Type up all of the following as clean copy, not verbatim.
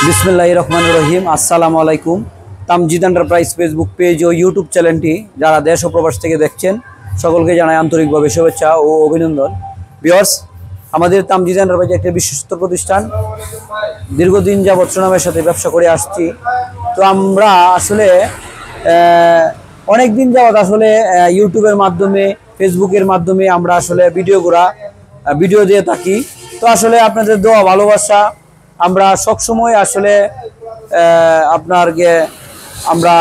বিসমিল্লাহির রহমানির রহিম। আসসালামু আলাইকুম। তামজিদ এন্টারপ্রাইজ ফেসবুক পেজ ও ইউটিউব চ্যানেলটি যারা দেশ ও প্রবাস থেকে দেখছেন সকলকে জানাই আন্তরিকভাবে শুভেচ্ছা ও অভিনন্দন। ভিউয়ার্স, আমাদের তামজিদ এন্টারপ্রাইজ একটি বিশ্বস্ত প্রতিষ্ঠান, দীর্ঘদিন যাবৎ সুনামের সাথে ব্যবসা করে আসছি। তো আমরা আসলে অনেক দিন যাবৎ আসলে ইউটিউবের মাধ্যমে, ফেসবুকের মাধ্যমে আমরা আসলে ভিডিও দিয়ে থাকি। তো আসলে আপনাদের দোয়া ভালোবাসা আমরা সবসময় আসলে আপনারকে আমরা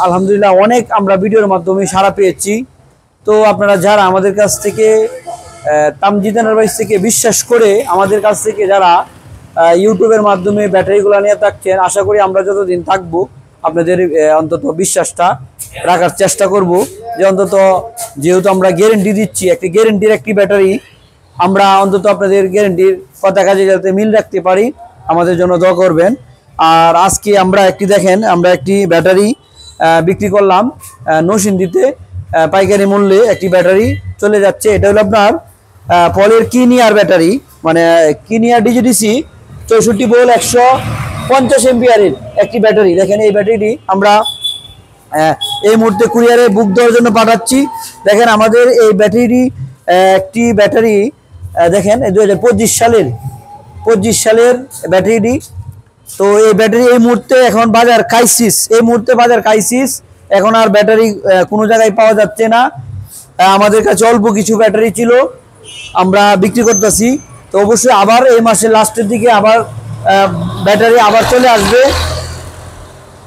আলহামদুলিল্লাহ অনেক আমরা ভিডিওর মাধ্যমে সাড়া পেয়েছি। তো আপনারা যারা আমাদের কাছ থেকে তামজিদ এন্টারপ্রাইজ থেকে বিশ্বাস করে আমাদের কাছ থেকে যারা ইউটিউবের মাধ্যমে ব্যাটারিগুলো নিয়ে থাকছেন, আশা করি আমরা যতদিন থাকবো আপনাদের অন্তত বিশ্বাসটা রাখার চেষ্টা করব যে অন্তত যেহেতু আমরা গ্যারেন্টি দিচ্ছি, একটি গ্যারেন্টির একটি ব্যাটারি আমরা অন্তত আপনাদের গ্যারেন্টির কথা কাজে যাতে মিল রাখতে পারি আমাদের জন্য দোয়া করবেন। আর আজকে আমরা একটি ব্যাটারি বিক্রি করলাম নরসিংদীতে পাইকারি মূল্যে একটি ব্যাটারি চলে যাচ্ছে। এটা হলো আপনার পলের কিনিয়ার ব্যাটারি, মানে কিনিয়ার ডিজিডিসি 64 ভোল্ট 150 এম্পিয়ারের একটি ব্যাটারি। দেখেন এই ব্যাটারিটি আমরা এই মুহূর্তে কুরিয়ারে বুক দেওয়ার জন্য পাঠাচ্ছি। দেখেন আমাদের এই ব্যাটারি একটি ব্যাটারি দেখেন 2025 সালের ব্যাটারিটি। তো এই ব্যাটারি এই মুহূর্তে এখন বাজার ক্রাইসিস, এখন আর ব্যাটারি কোনো জায়গায় পাওয়া যাচ্ছে না। আমাদের কাছে অল্প কিছু ব্যাটারি ছিল, আমরা বিক্রি করতেছি। তো অবশ্যই আবার এই মাসের লাস্টের দিকে আবার ব্যাটারি আবার চলে আসবে।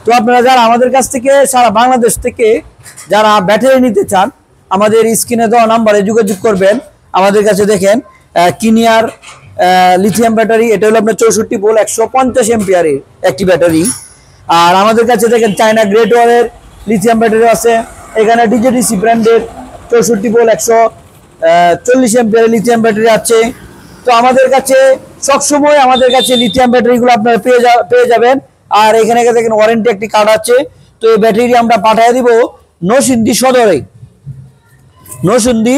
তো আপনারা যারা আমাদের কাছ থেকে সারা বাংলাদেশ থেকে যারা ব্যাটারি নিতে চান আমাদের স্ক্রিনে দেওয়া নাম্বারে যোগাযোগ করবেন। আমাদের কাছে দেখেন কিনিয়ার লিথিয়াম ব্যাটারি, এটা হলো আপনার 64 ভোল্ট 150 এম্পিয়ারের একটি ব্যাটারি। আর আমাদের কাছে দেখেন চায়না গ্রেট ওয়ারের লিথিয়াম ব্যাটারি আছে। এখানে ডিজেডিসি ব্র্যান্ডের 64 ভোল্ট 140 এম্পিয়ারের লিথিয়াম ব্যাটারি আছে। তো আমাদের কাছে সবসময় লিথিয়াম ব্যাটারিগুলো আপনারা পেয়ে যাবেন। আর এখানে দেখেন ওয়ারেন্টি একটি কার্ড আছে। তো এই ব্যাটারি আমরা পাঠিয়ে দিব নরসিংদী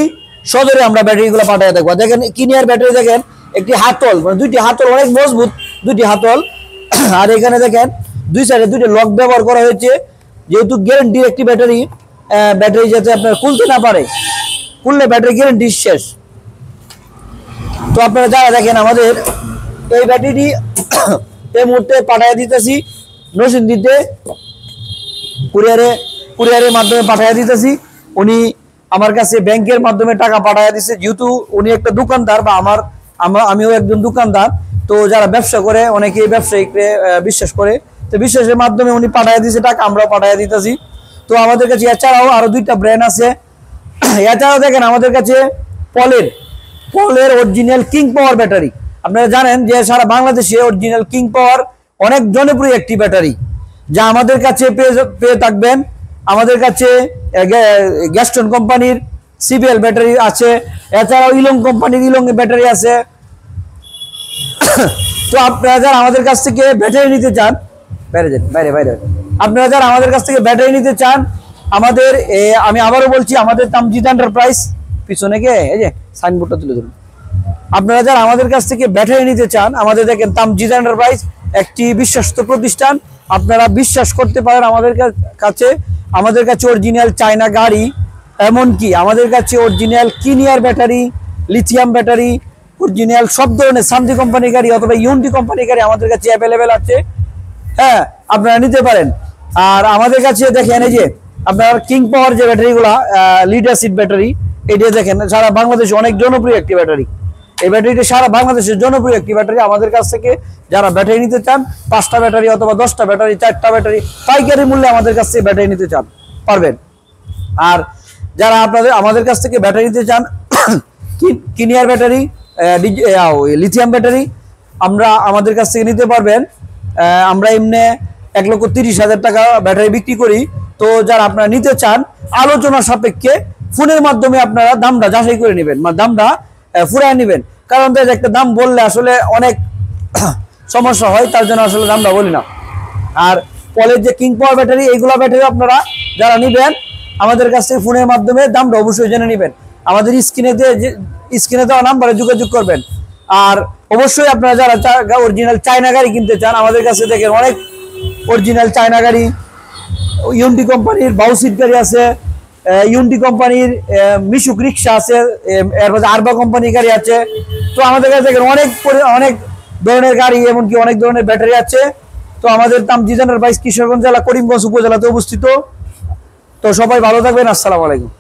সদরে আমরা ব্যাটারিগুলো পাঠিয়ে দেবো। দেখেন কিনিয়ার ব্যাটারি, দেখেন একটি হাতল, মানে দুইটি হাতল, অনেক মজবুত দুইটি হাতল। আর এখানে দেখেন দুই সাইডে দুইটি লক ব্যবহার করা হয়েছে, যেহেতু গ্যারেন্টির একটি ব্যাটারি যাতে আপনার খুলতে না পারে, খুললে ব্যাটারি গ্যারেন্টি শেষ। তো আপনারা যারা দেখেন আমাদের এই ব্যাটারিটি এই মুহূর্তে পাঠিয়ে দিতেছি নরসিংদীতে, কুরিয়ারের মাধ্যমে পাঠিয়ে দিতেছি। উনি আমার কাছে ব্যাংকের মাধ্যমে টাকা পাঠিয়ে দিচ্ছে, যেহেতু উনি একটা দোকানদার বা আমিও একজন দোকানদার। তো যারা ব্যবসা করে অনেকেই ব্যবসায়িকরে বিশ্বাস করে, তো বিশ্বাসের মাধ্যমে উনি পাঠিয়ে দিচ্ছে টাকা, আমরাও পাঠিয়ে দিতেছি। তো আমাদের কাছে এছাড়াও আরো দুইটা ব্র্যান্ড আছে। এছাড়াও দেখেন আমাদের কাছে পলের অরিজিনাল কিং পাওয়ার ব্যাটারি। আপনারা জানেন যে সারা বাংলাদেশে অরিজিনাল কিং পাওয়ার অনেক জনপ্রিয় একটি ব্যাটারি, যা আমাদের কাছে পেয়ে থাকবেন। আমাদের কাছে গ্যাস্টন কোম্পানির সিবিএল ব্যাটারি আছে, এছাড়াও ইলং কোম্পানির ইলং ব্যাটারি আছে। তো আপনারা যারা আমাদের কাছ থেকে ব্যাটারি নিতে চান, বাইরে আপনারা যারা আমাদের কাছ থেকে ব্যাটারি নিতে চান, আমাদের আমি আবারও বলছি, আমাদের তামজিদ এন্টারপ্রাইজ পিছনে এই যে সাইনবোর্ডটা তুলে ধরুন। আপনারা যারা আমাদের কাছ থেকে ব্যাটারি নিতে চান, আমাদের দেখেন তামজিদ এন্টারপ্রাইজ একটি বিশ্বস্ত প্রতিষ্ঠান, আপনারা বিশ্বাস করতে পারেন আমাদের কাছে অরিজিনাল চায়না গাড়ি, এমনকি আমাদের কাছে অরিজিনাল কিনিয়ার ব্যাটারি, লিথিয়াম ব্যাটারি, অরিজিনাল সব ধরনের শান্তি কোম্পানির গাড়ি অথবা ইউনিটি কোম্পানির গাড়ি আমাদের কাছে অ্যাভেলেবেল আছে। হ্যাঁ, আপনারা নিতে পারেন। আর আমাদের কাছে দেখেন এই যে আপনার কিং পাওয়ার যে ব্যাটারিগুলা, লিড অ্যাসিড ব্যাটারি, এটা দেখেন সারা বাংলাদেশে অনেক জনপ্রিয় একটি ব্যাটারি। এই ব্যাটারিটি সারা বাংলাদেশের জনপ্রিয় একটি ব্যাটারি। আমাদের কাছ থেকে যারা ব্যাটারি নিতে চান, 5টা ব্যাটারি অথবা 10টা ব্যাটারি, 4টা ব্যাটারি পাইকারি মূল্যে আমাদের কাছ থেকে ব্যাটারি নিতে চান পারবেন। আর যারা আমাদের কাছ থেকে ব্যাটারি নিতে চান, কিনিয়ার ব্যাটারি, লিথিয়াম ব্যাটারি আমাদের কাছ থেকে নিতে পারবেন। আমরা এমনি 1,30,000 টাকা ব্যাটারি বিক্রি করি। তো যারা আপনারা নিতে চান, আলোচনা সাপেক্ষে ফোনের মাধ্যমে আপনারা দামটা যাচাই করে নেবেন, মানে দামটা ফুরায় নেবেন। কারণ একটা দাম বললে আসলে অনেক সমস্যা হয়, তার জন্য আসলে দামটা বলি না। আর পলের যে কিং পাওয়ার ব্যাটারি, এইগুলা ব্যাটারি আপনারা যারা নেবেন আমাদের কাছ থেকে ফোনের মাধ্যমে দামটা অবশ্যই জেনে নেবেন। আমাদের স্ক্রিনে দেওয়া নাম্বারে যোগাযোগ করবেন। আর অবশ্যই আপনারা যারা অরিজিনাল চায়না গাড়ি কিনতে চান, আমাদের কাছে দেখেন অনেক অরিজিনাল চায়না গাড়ি, ইউন্ডি কোম্পানির বাউসিট গাড়ি আছে, ইউন্ডি কোম্পানির মিশুক রিক্সা আছে, এরপর আরবা কোম্পানির গাড়ি আছে। তো আমাদের কাছে দেখেন অনেক ধরনের গাড়ি, এমনকি অনেক ধরনের ব্যাটারি আছে। তো আমাদের তামজিদ এন্টারপ্রাইজ কিশোরগঞ্জ জেলা করিমগঞ্জ উপজেলাতে অবস্থিত। তো সবাই ভালো থাকবেন, আসসালামু আলাইকুম।